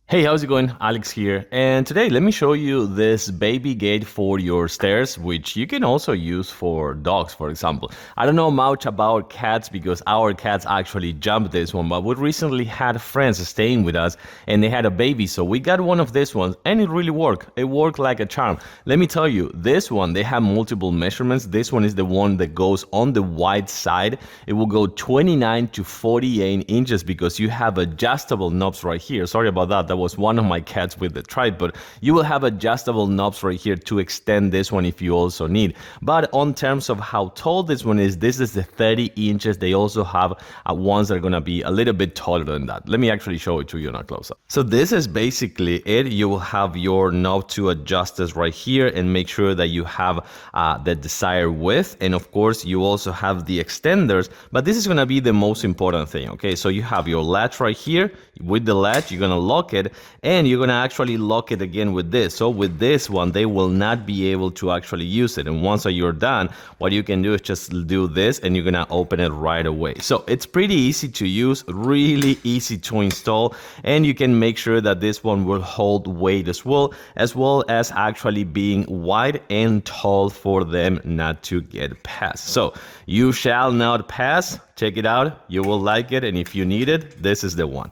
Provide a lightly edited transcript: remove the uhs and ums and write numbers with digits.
Hey, how's it going? Alex here. And today let me show you this baby gate for your stairs, which you can also use for dogs, for example. I don't know much about cats because our cats actually jumped this one, but we recently had friends staying with us and they had a baby. So we got one of these ones and it really worked. It worked like a charm. Let me tell you, this one, they have multiple measurements. This one is the one that goes on the wide side. It will go 29 to 48 inches because you have adjustable knobs right here. Sorry about that. That was one of my cats with the trike, but you will have adjustable knobs right here to extend this one if you also need. But on terms of how tall this one is, this is the 30 inches. They also have ones that are going to be a little bit taller than that. Let me actually show it to you in a close-up. So this is basically it. You will have your knob to adjust this right here and make sure that you have the desired width. And of course, you also have the extenders, but this is going to be the most important thing. Okay, so you have your latch right here. With the latch, you're going to lock it and you're going to actually lock it again with this. So with this one, they will not be able to actually use it. And once you're done, what you can do is just do this and you're going to open it right away. So it's pretty easy to use, really easy to install, and you can make sure that this one will hold weight as well as actually being wide and tall for them not to get past. So you shall not pass. Check it out. You will like it. And if you need it, this is the one.